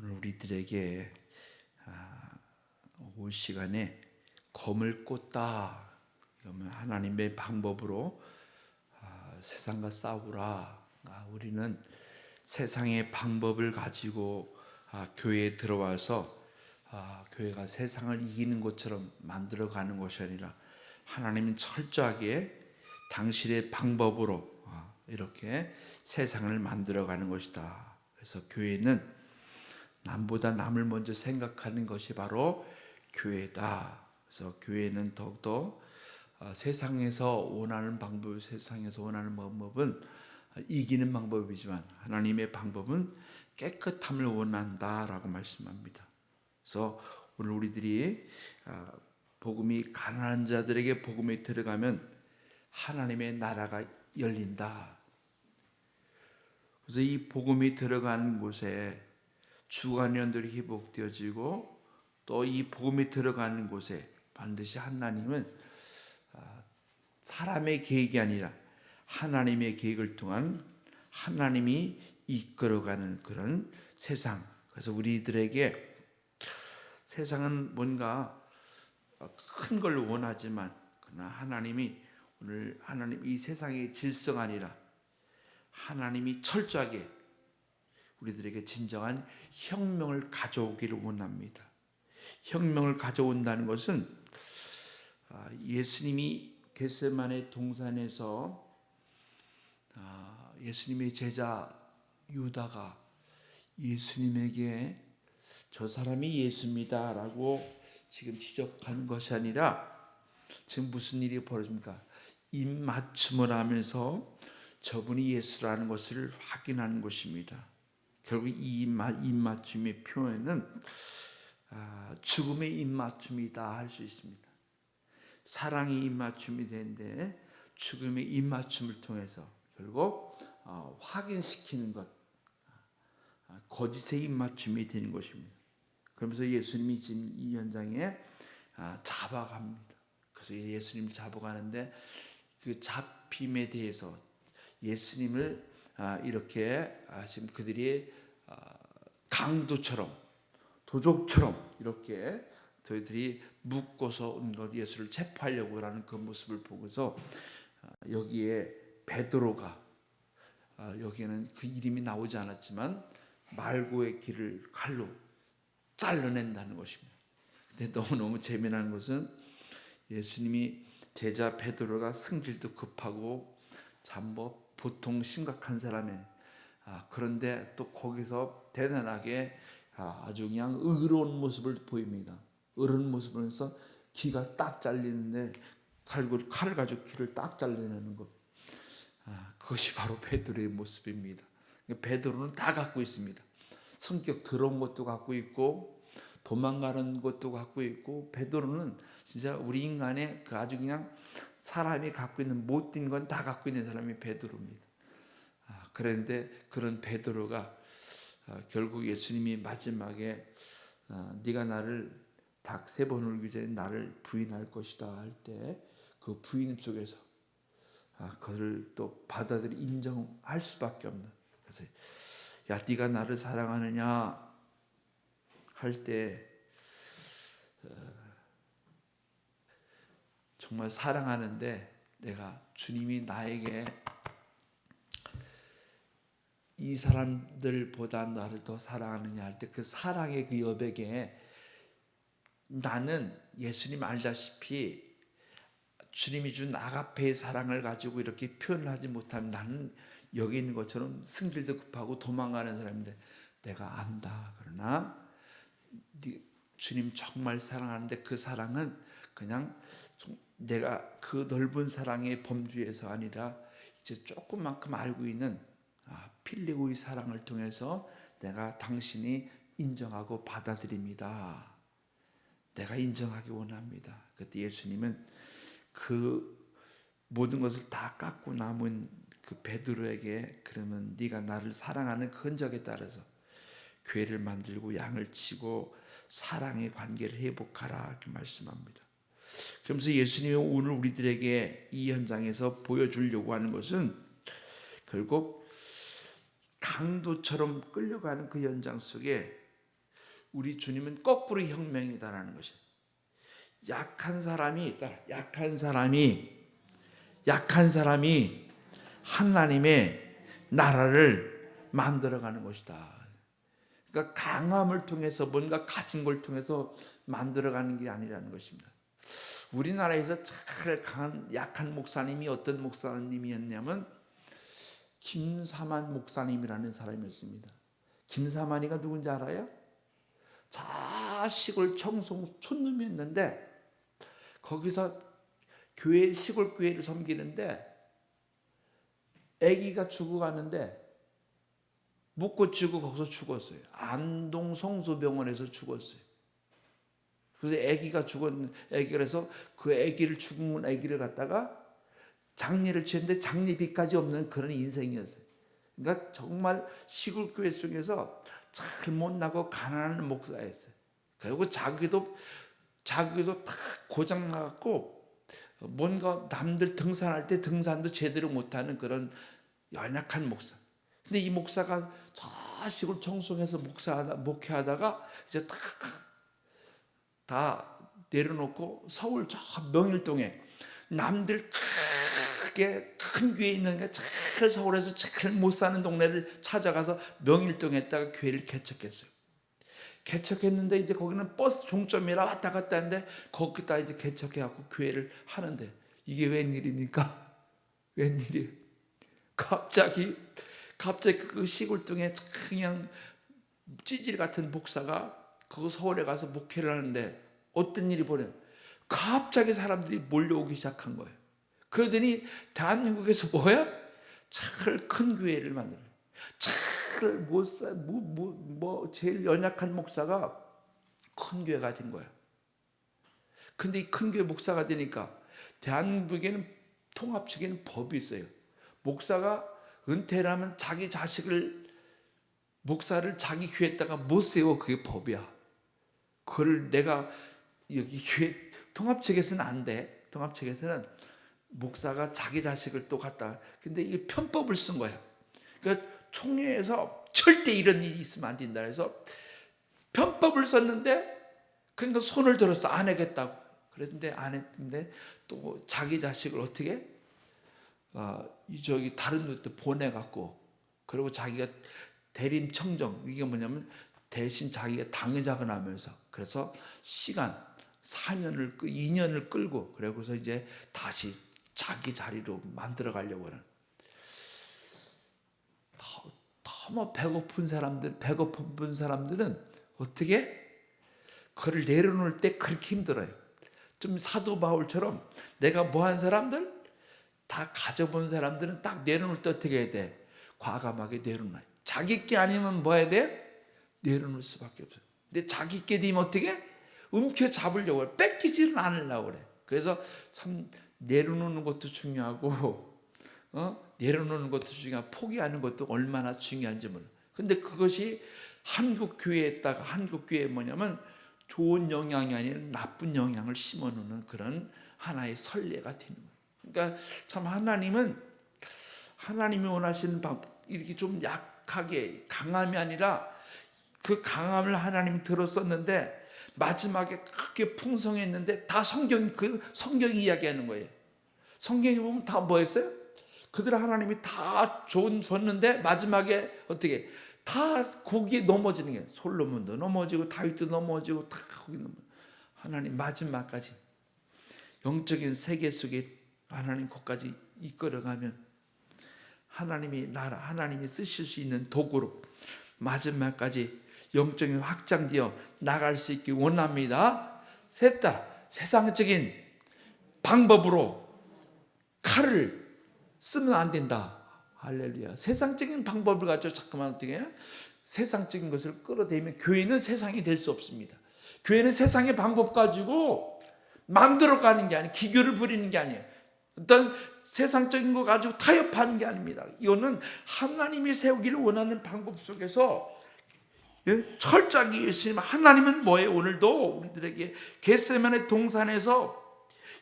오늘 우리들에게 올 시간에 검을 꽂다. 그러면 하나님의 방법으로 세상과 싸우라. 우리는 세상의 방법을 가지고 교회에 들어와서 교회가 세상을 이기는 것처럼 만들어가는 것이 아니라 하나님은 철저하게 당신의 방법으로 이렇게 세상을 만들어가는 것이다. 그래서 교회는 남보다 남을 먼저 생각하는 것이 바로 교회다. 그래서 교회는 더욱더 세상에서 원하는 방법은 이기는 방법이지만 하나님의 방법은 깨끗함을 원한다라고 말씀합니다. 그래서 오늘 우리들이 복음이 가난한 자들에게 복음이 들어가면 하나님의 나라가 열린다. 그래서 이 복음이 들어가는 곳에 주관원들이 회복되어지고 또 이 복음이 들어가는 곳에 반드시 하나님은 사람의 계획이 아니라 하나님의 계획을 통한 하나님이 이끌어가는 그런 세상. 그래서 우리들에게 세상은 뭔가 큰 걸 원하지만 그러나 하나님이 오늘 하나님 이 세상의 질서가 아니라 하나님이 철저하게 우리들에게 진정한 혁명을 가져오기를 원합니다. 혁명을 가져온다는 것은 예수님이 겟세마네 동산에서 예수님의 제자 유다가 예수님에게 저 사람이 예수입니다 라고 지금 지적하는 것이 아니라 지금 무슨 일이 벌어집니까? 입맞춤을 하면서 저분이 예수라는 것을 확인하는 것입니다. 결국 이 입맞춤의 표현은 죽음의 입맞춤이다 할 수 있습니다. 사랑의 입맞춤이 되는데 죽음의 입맞춤을 통해서 결국 확인시키는 것, 거짓의 입맞춤이 되는 것입니다. 그러면서 예수님이 지금 이 현장에 잡아갑니다. 그래서 예수님을 잡아가는데 그 잡힘에 대해서 예수님을 이렇게 지금 그들이 강도처럼 도적처럼 이렇게 저희들이 묶고서 온 것 예수를 체포하려고 하는 그 모습을 보고서 여기에 베드로가 여기에는 그 이름이 나오지 않았지만 말고의 길을 칼로 잘라낸다는 것입니다. 근데 너무너무 재미난 것은 예수님이 제자 베드로가 승질도 급하고 참 보통 심각한 사람에 그런데 또 거기서 대단하게 아주 그냥 의로운 모습을 보입니다. 의로운 모습을 해서 귀가 딱 잘리는데 칼을 가지고 귀를 딱 잘라내는 것. 그것이 바로 베드로의 모습입니다. 베드로는 다 갖고 있습니다. 성격 더러운 것도 갖고 있고 도망가는 것도 갖고 있고 베드로는 진짜 우리 인간의 그 아주 그냥 사람이 갖고 있는 못된 건 다 갖고 있는 사람이 베드로입니다. 그런데 그런 베드로가 결국 예수님이 마지막에 네가 나를 닭 3번 울기 전에 나를 부인할 것이다 할 때 그 부인 속에서 그를 또 받아들이 인정할 수밖에 없는. 그래서 야 네가 나를 사랑하느냐 할 때 정말 사랑하는데 내가 주님이 나에게 이 사람들보다 나를 더 사랑하느냐 할 때 그 사랑의 그 여백에 나는 예수님 알다시피 주님이 준 아가페의 사랑을 가지고 이렇게 표현을 하지 못하면 나는 여기 있는 것처럼 승질도 급하고 도망가는 사람인데 내가 안다. 그러나 주님 정말 사랑하는데 그 사랑은 그냥 내가 그 넓은 사랑의 범주에서 아니라 이제 조금만큼 알고 있는 필리고의 사랑을 통해서 내가 당신이 인정하고 받아들입니다. 내가 인정하기 원합니다. 그때 예수님은 그 모든 것을 다 깎고 남은 그 베드로에게 그러면 네가 나를 사랑하는 그 흔적에 따라서 교회를 만들고 양을 치고 사랑의 관계를 회복하라 이렇게 말씀합니다. 그러면서 예수님이 오늘 우리들에게 이 현장에서 보여주려고 하는 것은 결국 강도처럼 끌려가는 그 현장 속에 우리 주님은 거꾸로 혁명이다라는 것이에요. 약한 사람이 하나님의 나라를 만들어가는 것이다. 그러니까 강함을 통해서 뭔가 가진 걸 통해서 만들어가는 게 아니라는 것입니다. 우리나라에서 잘 강한 약한 목사님이 어떤 목사님이었냐면 김사만 목사님이라는 사람이었습니다. 김사만이가 누군지 알아요? 저 시골 청송 촌놈이었는데 거기서 시골 교회를 섬기는데 아기가 죽어가는데 못 고치고 거기서 죽었어요. 안동 성소병원에서 죽었어요. 그래서 아기가 그래서 그 아기를 죽은 아기를 갖다가 장례를 치는데 장례비까지 없는 그런 인생이었어요. 그러니까 정말 시골 교회 속에서 잘 못나고 가난한 목사였어요. 그리고 자기도 다 고장 나갖고 뭔가 남들 등산할 때 등산도 제대로 못하는 그런 연약한 목사. 근데 이 목사가 저 시골 청송에서 목회하다가 이제 다 내려놓고 서울 저 명일동에 남들 크게 큰 교회 있는 게 제일 서울에서 제일 못 사는 동네를 찾아가서 명일동에다가 교회를 개척했어요. 개척했는데 이제 거기는 버스 종점이라 왔다 갔다 하는데 거기다 이제 개척해갖고 교회를 하는데 이게 웬일입니까? 웬일이에요? 갑자기 그 시골동에 그냥 찌질 같은 목사가 그 서울에 가서 목회를 하는데 어떤 일이 벌어요? 갑자기 사람들이 몰려오기 시작한 거예요. 그러더니 대한민국에서 뭐야? 잘 큰 교회를 만들어요. 제일 연약한 목사가 큰 교회가 된 거야. 근데 이 큰 교회 목사가 되니까 대한민국에는 통합 측에는 법이 있어요. 목사가 은퇴를 하면 자기 목사를 자기 교회에다가 못 세워. 그게 법이야. 그걸 내가 여기 교회 통합 측에서는 안 돼. 통합 측에서는 목사가 자기 자식을 또 갖다. 근데 이게 편법을 쓴 거야. 그러니까 총회에서 절대 이런 일이 있으면 안 된다 해서 편법을 썼는데 그러니까 손을 들었어. 안 하겠다고. 그랬는데 안 했는데 또 자기 자식을 어떻게 다른 데도 보내갖고 그리고 자기가 대림 청정 이게 뭐냐면 대신 자기가 당회장을 하면서 그래서 시간 2년을 끌고 그러고서 이제 다시 자기 자리로 만들어 가려고 하는. 너무 배고픈 사람들은 어떻게 그걸 내려놓을 때 그렇게 힘들어요. 좀 사도 바울처럼 내가 뭐한 사람들 다 가져본 사람들은 딱 내려놓을 때 어떻게 해야 돼? 과감하게 내려놔요. 자기 게 아니면 뭐 해야 돼? 내려놓을 수밖에 없어요. 근데 자기 게 되면 어떻게? 움켜잡으려고 그래. 뺏기지는 않으려고 그래. 그래서 참 내려놓는 것도 중요하고 내려놓는 것도 중요하고 포기하는 것도 얼마나 중요한지 몰라. 근데 그것이 한국 교회에 뭐냐면 좋은 영향이 아니라 나쁜 영향을 심어놓는 그런 하나의 선례가 되는 거예요. 그러니까 참 하나님이 원하시는 이렇게 좀 약하게 강함이 아니라 그 강함을 하나님 들었었는데 마지막에 크게 풍성했는데 다 성경이 이야기하는 거예요. 성경에 보면 다 뭐였어요? 그들 하나님이 다 줬는데 마지막에 어떻게 다 거기에 넘어지는 게 솔로몬도 넘어지고 다윗도 넘어지고 다 거기 하나님 마지막까지 영적인 세계 속에 하나님 것까지 이끌어가면 하나님이 쓰실 수 있는 도구로 마지막까지 영적인 확장되어 나갈 수 있기 원합니다. 셋다 세상적인 방법으로 칼을 쓰면 안 된다. 할렐루야. 세상적인 방법을 가지고 자꾸만 어떻게 해요? 세상적인 것을 끌어대면 교회는 세상이 될 수 없습니다. 교회는 세상의 방법 가지고 만들어가는 게 아니에요. 기교를 부리는 게 아니에요. 어떤 세상적인 거 가지고 타협하는 게 아닙니다. 이거는 하나님이 세우기를 원하는 방법 속에서 철저하게 예수님 하나님은 뭐예요? 오늘도 우리들에게 겟세마네 동산에서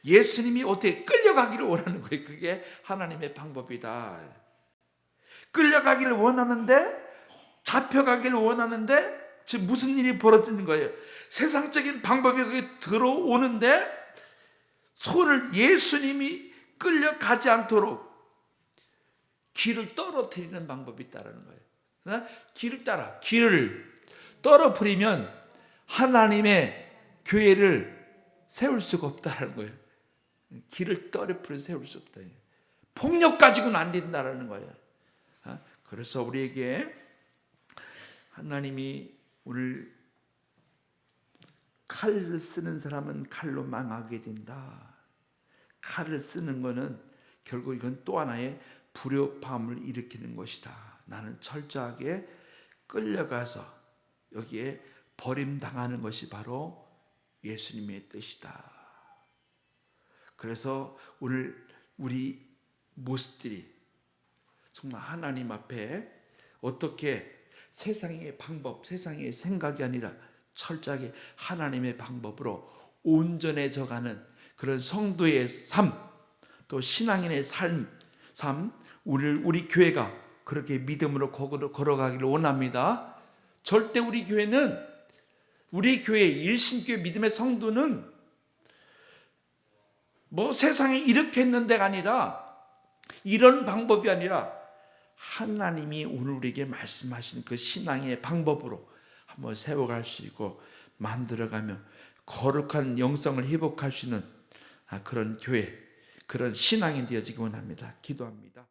예수님이 어떻게 끌려가기를 원하는 거예요. 그게 하나님의 방법이다. 끌려가기를 원하는데 잡혀가기를 원하는데 지금 무슨 일이 벌어지는 거예요? 세상적인 방법이 그게 들어오는데 손을 예수님이 끌려가지 않도록 길을 떨어뜨리는 방법이 있다는 거예요. 길을 따라 길을 떨어뜨리면 하나님의 교회를 세울 수가 없다는 거예요. 길을 떨어뜨려 세울 수 없다. 폭력 가지고는 안 된다는 거예요. 그래서 우리에게 하나님이 오늘 칼을 쓰는 사람은 칼로 망하게 된다. 칼을 쓰는 것은 결국 이건 또 하나의 불협화음을 일으키는 것이다. 나는 철저하게 끌려가서 여기에 버림당하는 것이 바로 예수님의 뜻이다. 그래서 오늘 우리 모습들이 정말 하나님 앞에 어떻게 세상의 방법, 세상의 생각이 아니라 철저하게 하나님의 방법으로 온전해져가는 그런 성도의 삶, 또 신앙인의 삶, 우리 교회가 그렇게 믿음으로 걸어가기를 원합니다. 절대 우리 교회는, 우리 교회 일신교회 믿음의 성도는 뭐 세상에 이렇게 했는 데가 아니라, 이런 방법이 아니라 하나님이 오늘 우리에게 말씀하신 그 신앙의 방법으로 한번 세워갈 수 있고 만들어가며 거룩한 영성을 회복할 수 있는 그런 교회, 그런 신앙이 되어지기 원합니다. 기도합니다.